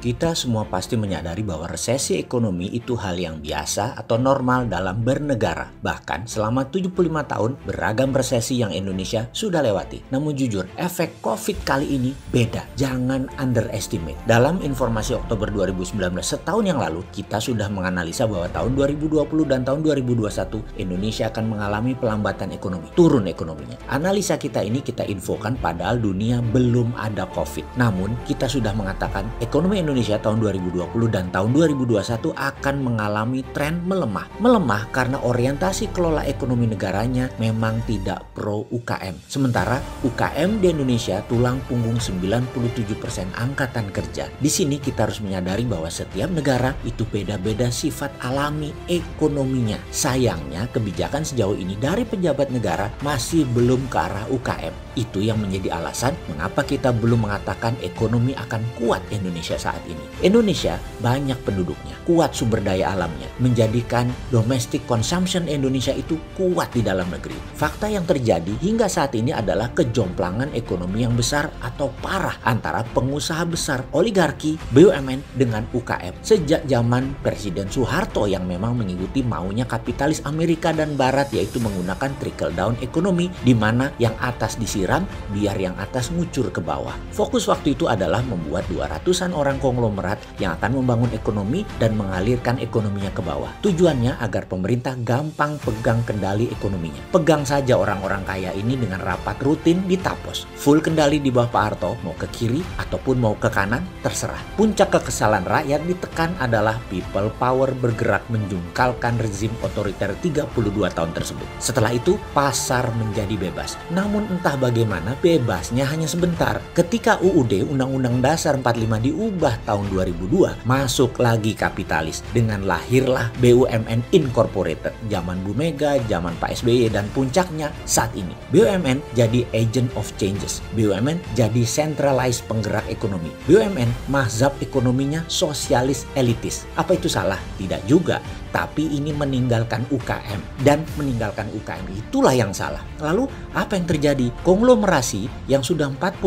Kita semua pasti menyadari bahwa resesi ekonomi itu hal yang biasa atau normal dalam bernegara. Bahkan selama 75 tahun beragam resesi yang Indonesia sudah lewati. Namun jujur, efek COVID kali ini beda. Jangan underestimate. Dalam informasi Oktober 2019 setahun yang lalu, kita sudah menganalisa bahwa tahun 2020 dan tahun 2021 Indonesia akan mengalami pelambatan ekonomi. Turun ekonominya. Analisa kita ini kita infokan padahal dunia belum ada COVID. Namun kita sudah mengatakan ekonomi Indonesia tahun 2020 dan tahun 2021 akan mengalami tren melemah. Melemah karena orientasi kelola ekonomi negaranya memang tidak pro UKM. Sementara UKM di Indonesia tulang punggung 97% angkatan kerja. Di sini kita harus menyadari bahwa setiap negara itu beda-beda sifat alami ekonominya. Sayangnya kebijakan sejauh ini dari pejabat negara masih belum ke arah UKM. Itu yang menjadi alasan mengapa kita belum mengatakan ekonomi akan kuat Indonesia saat ini. Indonesia banyak penduduknya, kuat sumber daya alamnya, menjadikan domestic consumption Indonesia itu kuat di dalam negeri. Fakta yang terjadi hingga saat ini adalah kejomplangan ekonomi yang besar atau parah antara pengusaha besar oligarki BUMN dengan UKM. Sejak zaman Presiden Soeharto yang memang mengikuti maunya kapitalis Amerika dan Barat, yaitu menggunakan trickle down ekonomi di mana yang atas disiram biar yang atas ngucur ke bawah. Fokus waktu itu adalah membuat 200-an orang konglomerat yang akan membangun ekonomi dan mengalirkan ekonominya ke bawah. Tujuannya agar pemerintah gampang pegang kendali ekonominya. Pegang saja orang-orang kaya ini dengan rapat rutin di Tapos. Full kendali di bawah Pak Harto, mau ke kiri ataupun mau ke kanan, terserah. Puncak kekesalan rakyat ditekan adalah people power bergerak menjungkalkan rezim otoriter 32 tahun tersebut. Setelah itu, pasar menjadi bebas. Namun entah bagaimana bebasnya hanya sebentar. Ketika UUD Undang-Undang Dasar 45 diubah tahun 2002, masuk lagi kapitalis dengan lahirlah BUMN Incorporated. Zaman Bu Mega, zaman Pak SBY, dan puncaknya saat ini. BUMN jadi agent of changes. BUMN jadi centralized penggerak ekonomi. BUMN mazhab ekonominya sosialis elitis. Apa itu salah? Tidak juga. Tapi ini meninggalkan UKM. Dan meninggalkan UKM itulah yang salah. Lalu apa yang terjadi? Konglomerasi yang sudah 45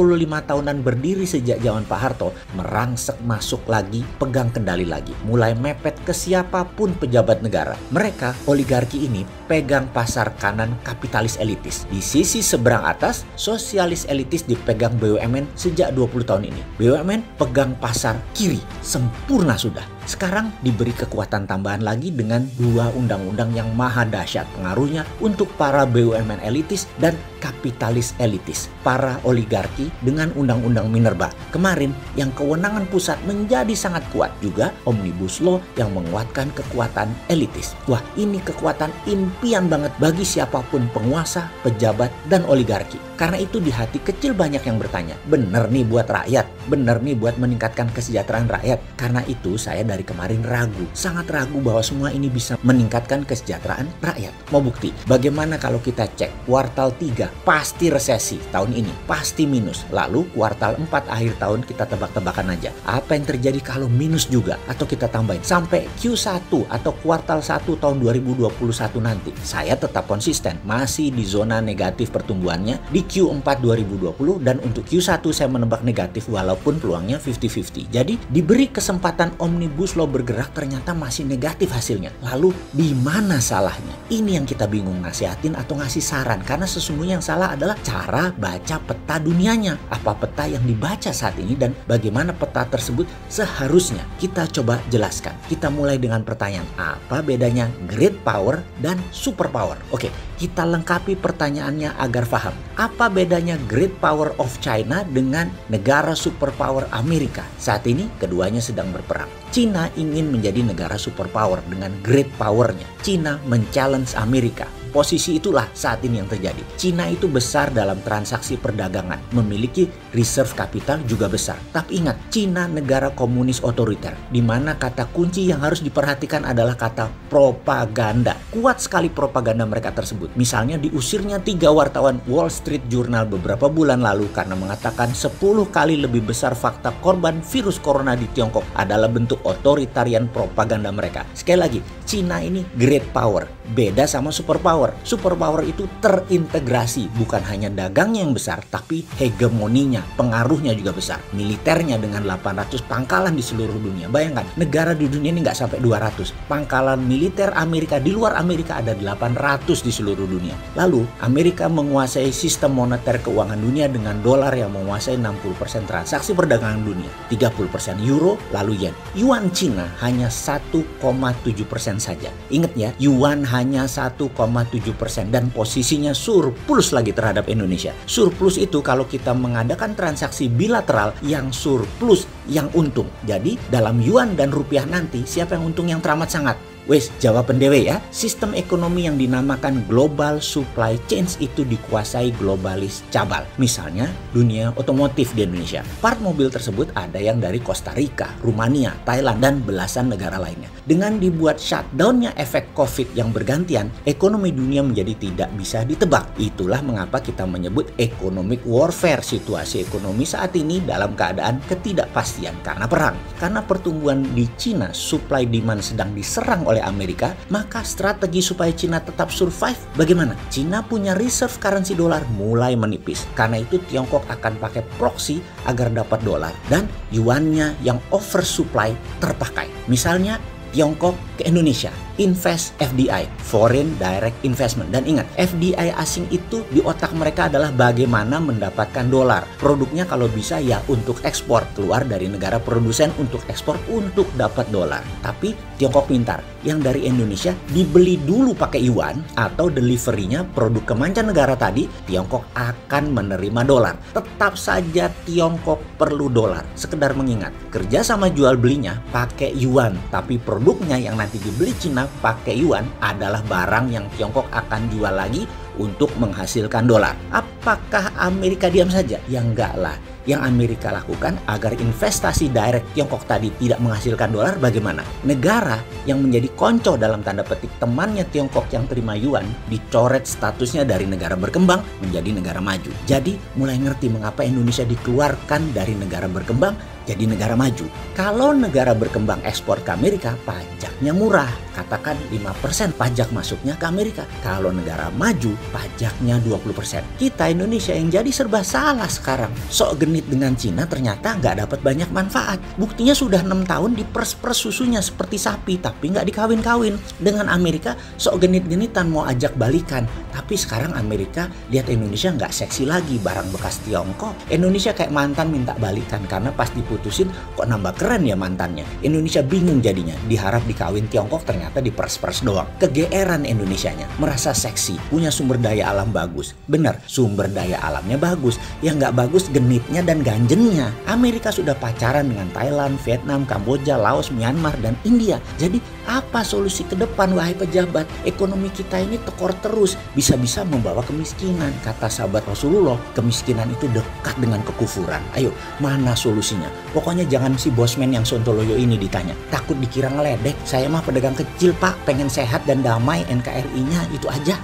tahunan berdiri sejak zaman Pak Harto merangsek masuk lagi, pegang kendali lagi. Mulai mepet ke siapapun pejabat negara. Mereka, oligarki ini, pegang pasar kanan kapitalis elitis. Di sisi seberang atas, sosialis elitis dipegang BUMN sejak 20 tahun ini. BUMN pegang pasar kiri. Sempurna sudah. Sekarang diberi kekuatan tambahan lagi dengan dua undang-undang yang maha dahsyat pengaruhnya untuk para BUMN elitis dan kapitalis elitis. Para oligarki dengan undang-undang Minerba. Kemarin yang kewenangan pusat menjadi sangat kuat. Juga Omnibus Law yang menguatkan kekuatan elitis. Wah, ini kekuatan impian banget bagi siapapun penguasa, pejabat, dan oligarki. Karena itu di hati kecil banyak yang bertanya, bener nih buat rakyat? Bener nih buat meningkatkan kesejahteraan rakyat? Karena itu saya dari kemarin ragu, sangat ragu bahwa semua ini bisa meningkatkan kesejahteraan rakyat. Mau bukti? Bagaimana kalau kita cek kuartal 3 pasti resesi tahun ini, pasti minus. Lalu kuartal 4 akhir tahun kita tebak-tebakan aja. Apa yang terjadi kalau minus juga? Atau kita tambahin sampai Q1 atau kuartal 1 tahun 2021 nanti. Saya tetap konsisten, masih di zona negatif pertumbuhannya di Q4 2020 dan untuk Q1 saya menebak negatif walaupun peluangnya 50-50. Jadi diberi kesempatan Omnibus Law bergerak ternyata masih negatif hasilnya. Lalu di mana salahnya? Ini yang kita bingung nasihatin atau ngasih saran karena sesungguhnya yang salah adalah cara baca peta dunianya. Apa peta yang dibaca saat ini dan bagaimana peta tersebut seharusnya kita coba jelaskan. Kita mulai dengan pertanyaan, apa bedanya great power dan super power? Oke, kita lengkapi pertanyaannya agar paham. Apa bedanya great power of China dengan negara superpower Amerika? Saat ini keduanya sedang berperang. China ingin menjadi negara superpower dengan great powernya. China men-challenge Amerika. Posisi itulah saat ini yang terjadi. Cina itu besar dalam transaksi perdagangan, memiliki reserve kapital juga besar. Tapi ingat, Cina negara komunis otoriter, di mana kata kunci yang harus diperhatikan adalah kata propaganda. Kuat sekali propaganda mereka tersebut. Misalnya diusirnya 3 wartawan Wall Street Journal beberapa bulan lalu karena mengatakan 10 kali lebih besar fakta korban virus corona di Tiongkok adalah bentuk otoritarian propaganda mereka. Sekali lagi, Cina ini great power, beda sama super power. superpower. Superpower itu terintegrasi, bukan hanya dagangnya yang besar, tapi hegemoninya, pengaruhnya juga besar. Militernya dengan 800 pangkalan di seluruh dunia. Bayangkan, negara di dunia ini nggak sampai 200. Pangkalan militer Amerika di luar Amerika ada 800 di seluruh dunia. Lalu, Amerika menguasai sistem moneter keuangan dunia dengan dolar yang menguasai 60% transaksi perdagangan dunia, 30% euro, lalu yen. Yuan Cina hanya 1,7% saja. Ingat ya, yuan hanya 1,7% dan posisinya surplus lagi terhadap Indonesia. Surplus itu kalau kita mengadakan transaksi bilateral, yang surplus yang untung. Jadi dalam yuan dan rupiah nanti siapa yang untung, yang teramat sangat? Wes, jawaban dewe ya. Sistem ekonomi yang dinamakan global supply chains itu dikuasai globalis cabal. Misalnya dunia otomotif di Indonesia. Part mobil tersebut ada yang dari Costa Rica, Rumania, Thailand, dan belasan negara lainnya. Dengan dibuat shutdownnya efek COVID yang bergantian, ekonomi dunia menjadi tidak bisa ditebak. Itulah mengapa kita menyebut economic warfare. Situasi ekonomi saat ini dalam keadaan ketidakpastian karena perang. Karena pertumbuhan di Cina, supply demand sedang diserang oleh Amerika, maka strategi supaya Cina tetap survive bagaimana? Cina punya reserve currency dolar mulai menipis. Karena itu Tiongkok akan pakai proxy agar dapat dolar dan yuannya yang oversupply terpakai. Misalnya Tiongkok ke Indonesia, invest FDI, Foreign Direct Investment. Dan ingat, FDI asing itu di otak mereka adalah bagaimana mendapatkan dolar. Produknya kalau bisa ya untuk ekspor, keluar dari negara produsen untuk ekspor untuk dapat dolar. Tapi Tiongkok pintar, yang dari Indonesia dibeli dulu pakai yuan atau deliverynya produk ke mancanegara tadi, Tiongkok akan menerima dolar. Tetap saja Tiongkok perlu dolar. Sekedar mengingat, kerja sama jual belinya pakai yuan, tapi produknya yang nanti dibeli Cina pakai yuan adalah barang yang Tiongkok akan jual lagi untuk menghasilkan dolar. Apakah Amerika diam saja? Ya enggak lah. Yang Amerika lakukan agar investasi direct Tiongkok tadi tidak menghasilkan dolar bagaimana? Negara yang menjadi konco dalam tanda petik temannya Tiongkok yang terima yuan dicoret statusnya dari negara berkembang menjadi negara maju. Jadi mulai ngerti mengapa Indonesia dikeluarkan dari negara berkembang jadi negara maju. Kalau negara berkembang ekspor ke Amerika, pajaknya murah. Katakan 5% pajak masuknya ke Amerika. Kalau negara maju, pajaknya 20%. Kita Indonesia yang jadi serba salah sekarang. Sok genit dengan Cina ternyata nggak dapat banyak manfaat. Buktinya sudah 6 tahun diperes-peres susunya seperti sapi, tapi nggak dikawin-kawin. Dengan Amerika, sok genit-genitan mau ajak balikan. Tapi sekarang Amerika lihat Indonesia nggak seksi lagi, barang bekas Tiongkok. Indonesia kayak mantan minta balikan karena pas diputusin kok nambah keren ya mantannya. Indonesia bingung jadinya, diharap dikawin Tiongkok ternyata diperes-peres doang. Kegeeran Indonesianya, merasa seksi, punya sumber daya alam bagus. Bener, sumber daya alamnya bagus. Yang nggak bagus genitnya dan ganjennya. Amerika sudah pacaran dengan Thailand, Vietnam, Kamboja, Laos, Myanmar, dan India. Jadi apa solusi ke depan wahai pejabat? Ekonomi kita ini tekor terus, bisa-bisa membawa kemiskinan. Kata sahabat Rasulullah, kemiskinan itu dekat dengan kekufuran. Ayo, mana solusinya? Pokoknya jangan si bosman yang sontoloyo ini ditanya. Takut dikira ngeledek. Saya mah pedagang kecil pak, pengen sehat dan damai, NKRI-nya itu aja.